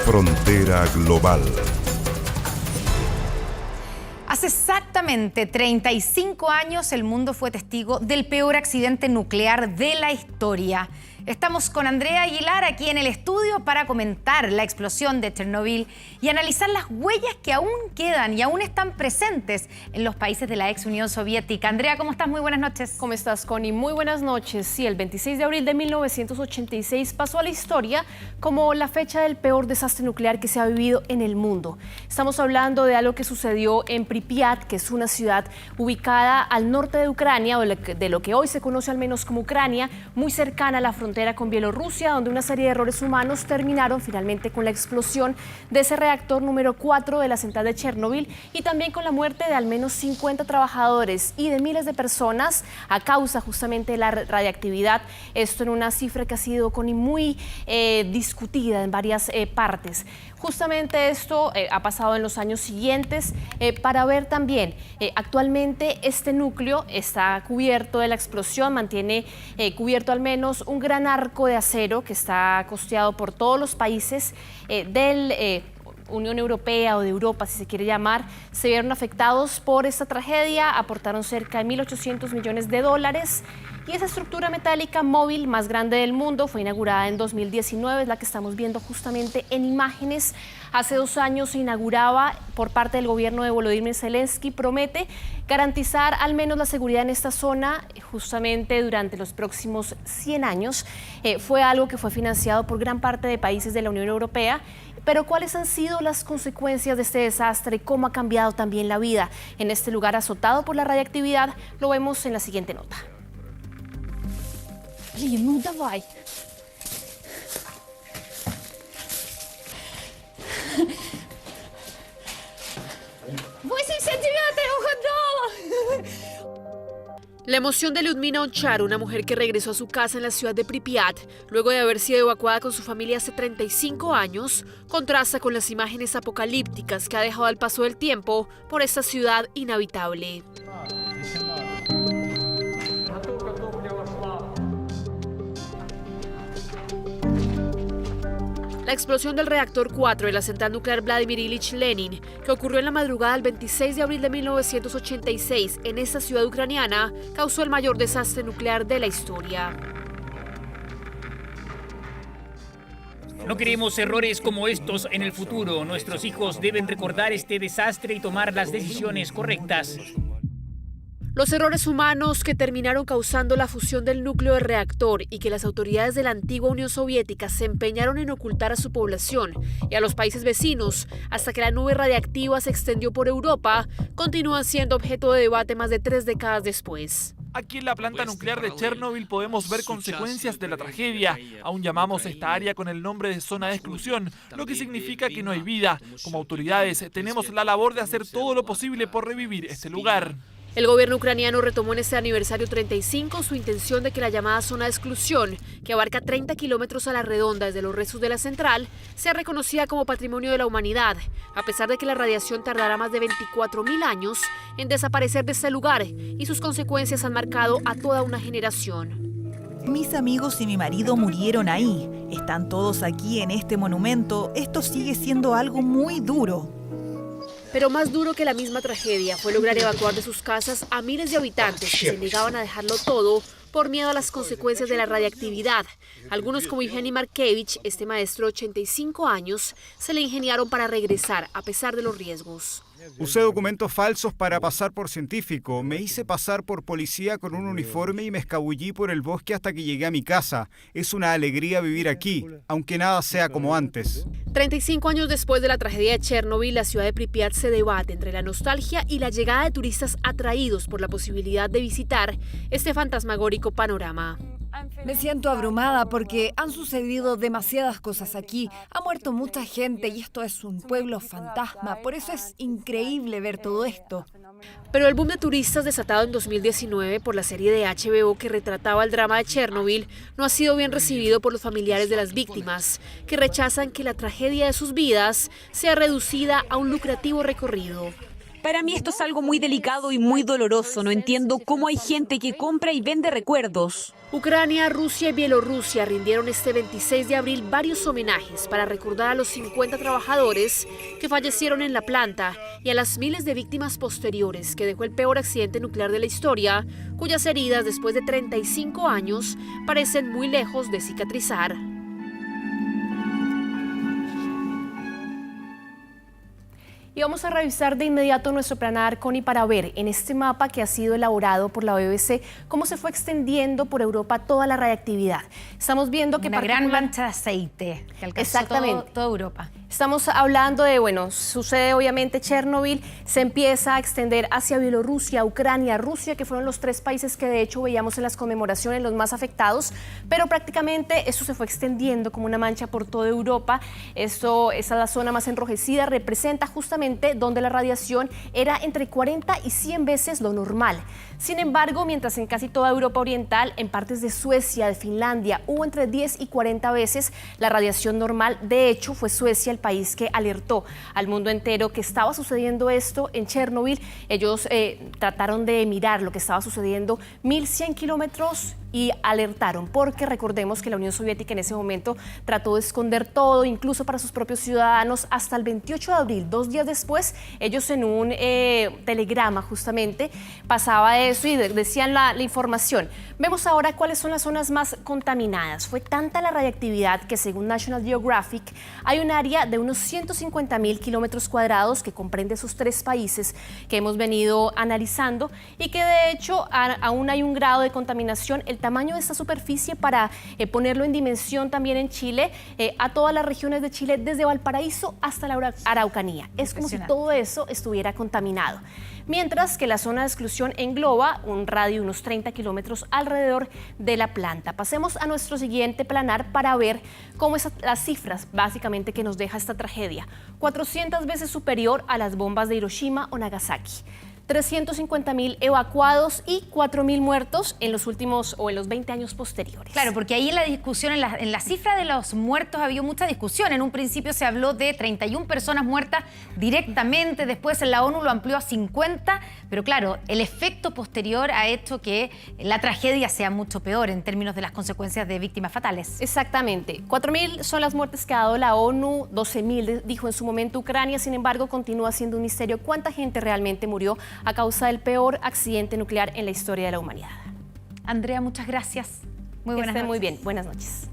Frontera Global. Hace exactamente 35 años el mundo fue testigo del peor accidente nuclear de la historia. Estamos con Andrea Aguilar aquí en el estudio para comentar la explosión de Chernobyl y analizar las huellas que aún quedan y aún están presentes en los países de la ex Unión Soviética. Andrea, ¿cómo estás? Muy buenas noches. ¿Cómo estás, Connie? Muy buenas noches. Sí, el 26 de abril de 1986 pasó a la historia como la fecha del peor desastre nuclear que se ha vivido en el mundo. Estamos hablando de algo que sucedió en Pripyat, que es una ciudad ubicada al norte de Ucrania, o de lo que hoy se conoce al menos como Ucrania, muy cercana a la frontera con Bielorrusia, donde una serie de errores humanos terminaron finalmente con la explosión de ese reactor número 4 de la central de Chernobyl y también con la muerte de al menos 50 trabajadores y de miles de personas a causa justamente de la radiactividad. Esto en una cifra que ha sido muy discutida en varias partes. Justamente esto ha pasado en los años siguientes para ver también, actualmente este núcleo está cubierto de la explosión, mantiene cubierto al menos un gran arco de acero que está costeado por todos los países del Unión Europea o de Europa, si se quiere llamar. Se vieron afectados por esta tragedia, aportaron cerca de 1.800 millones de dólares. Y esa estructura metálica móvil más grande del mundo fue inaugurada en 2019, es la que estamos viendo justamente en imágenes. Hace 2 años se inauguraba por parte del gobierno de Volodymyr Zelensky, promete garantizar al menos la seguridad en esta zona justamente durante los próximos 100 años. Fue algo que fue financiado por gran parte de países de la Unión Europea. Pero ¿cuáles han sido las consecuencias de este desastre y cómo ha cambiado también la vida en este lugar azotado por la radiactividad? Lo vemos en la siguiente nota. Блин, ну давай. La emoción de Lyudmila Onchar, una mujer que regresó a su casa en la ciudad de Pripyat, luego de haber sido evacuada con su familia hace 35 años, contrasta con las imágenes apocalípticas que ha dejado al paso del tiempo por esta ciudad inhabitable. La explosión del reactor 4 de la central nuclear Vladimir Ilich Lenin, que ocurrió en la madrugada del 26 de abril de 1986 en esta ciudad ucraniana, causó el mayor desastre nuclear de la historia. No queremos errores como estos en el futuro. Nuestros hijos deben recordar este desastre y tomar las decisiones correctas. Los errores humanos que terminaron causando la fusión del núcleo del reactor y que las autoridades de la antigua Unión Soviética se empeñaron en ocultar a su población y a los países vecinos hasta que la nube radiactiva se extendió por Europa, continúan siendo objeto de debate más de 3 décadas después. Aquí en la planta nuclear de Chernobyl podemos ver consecuencias de la tragedia. Aún llamamos esta área con el nombre de zona de exclusión, lo que significa que no hay vida. Como autoridades tenemos la labor de hacer todo lo posible por revivir este lugar. El gobierno ucraniano retomó en este aniversario 35 su intención de que la llamada zona de exclusión, que abarca 30 kilómetros a la redonda desde los restos de la central, sea reconocida como patrimonio de la humanidad, a pesar de que la radiación tardará más de 24.000 años en desaparecer de este lugar y sus consecuencias han marcado a toda una generación. Mis amigos y mi marido murieron ahí. Están todos aquí en este monumento. Esto sigue siendo algo muy duro. Pero más duro que la misma tragedia fue lograr evacuar de sus casas a miles de habitantes que se negaban a dejarlo todo por miedo a las consecuencias de la radiactividad. Algunos, como Evgeny Markevich, este maestro de 85 años, se le ingeniaron para regresar a pesar de los riesgos. Usé documentos falsos para pasar por científico. Me hice pasar por policía con un uniforme y me escabullí por el bosque hasta que llegué a mi casa. Es una alegría vivir aquí, aunque nada sea como antes. 35 años después de la tragedia de Chernobyl, la ciudad de Pripyat se debate entre la nostalgia y la llegada de turistas atraídos por la posibilidad de visitar este fantasmagórico panorama. Me siento abrumada porque han sucedido demasiadas cosas aquí. Ha muerto mucha gente y esto es un pueblo fantasma. Por eso es increíble ver todo esto. Pero el boom de turistas desatado en 2019 por la serie de HBO que retrataba el drama de Chernobyl no ha sido bien recibido por los familiares de las víctimas, que rechazan que la tragedia de sus vidas sea reducida a un lucrativo recorrido. Para mí esto es algo muy delicado y muy doloroso. No entiendo cómo hay gente que compra y vende recuerdos. Ucrania, Rusia y Bielorrusia rindieron este 26 de abril varios homenajes para recordar a los 50 trabajadores que fallecieron en la planta y a las miles de víctimas posteriores que dejó el peor accidente nuclear de la historia, cuyas heridas después de 35 años parecen muy lejos de cicatrizar. Y vamos a revisar de inmediato nuestro planar, Connie, para ver en este mapa que ha sido elaborado por la BBC cómo se fue extendiendo por Europa toda la radiactividad. Estamos viendo que una gran mancha de aceite que alcanzó toda Europa. Estamos hablando de, bueno, sucede obviamente Chernobyl, se empieza a extender hacia Bielorrusia, Ucrania, Rusia, que fueron los 3 países que de hecho veíamos en las conmemoraciones los más afectados, pero prácticamente esto se fue extendiendo como una mancha por toda Europa. Esa es la zona más enrojecida, representa justamente donde la radiación era entre 40 y 100 veces lo normal. Sin embargo, mientras en casi toda Europa Oriental, en partes de Suecia, de Finlandia, hubo entre 10 y 40 veces la radiación normal, de hecho fue Suecia el país que alertó al mundo entero que estaba sucediendo esto en Chernobyl. Ellos trataron de mirar lo que estaba sucediendo 1.100 kilómetros y alertaron, porque recordemos que la Unión Soviética en ese momento trató de esconder todo, incluso para sus propios ciudadanos, hasta el 28 de abril, 2 días después, ellos en un telegrama justamente pasaba eso y decían la información. Vemos ahora cuáles son las zonas más contaminadas. Fue tanta la radiactividad que según National Geographic hay un área de unos 150.000 kilómetros cuadrados que comprende esos 3 países que hemos venido analizando y que de hecho aún hay un grado de contaminación. El tamaño de esta superficie, para ponerlo en dimensión también en Chile, a todas las regiones de Chile, desde Valparaíso hasta la Araucanía. Es como si todo eso estuviera contaminado. Mientras que la zona de exclusión engloba un radio de unos 30 kilómetros alrededor de la planta. Pasemos a nuestro siguiente planar para ver cómo es las cifras básicamente que nos deja esta tragedia. 400 veces superior a las bombas de Hiroshima o Nagasaki. 350.000 evacuados y 4.000 muertos en los últimos o en los 20 años posteriores. Claro, porque ahí en la discusión, en la cifra de los muertos había mucha discusión. En un principio se habló de 31 personas muertas directamente, después la ONU lo amplió a 50, pero claro, el efecto posterior ha hecho que la tragedia sea mucho peor en términos de las consecuencias de víctimas fatales. Exactamente. 4.000 son las muertes que ha dado la ONU, 12.000 dijo en su momento Ucrania, sin embargo continúa siendo un misterio cuánta gente realmente murió a causa del peor accidente nuclear en la historia de la humanidad. Andrea, muchas gracias. Muy buenas noches. Muy bien, buenas noches.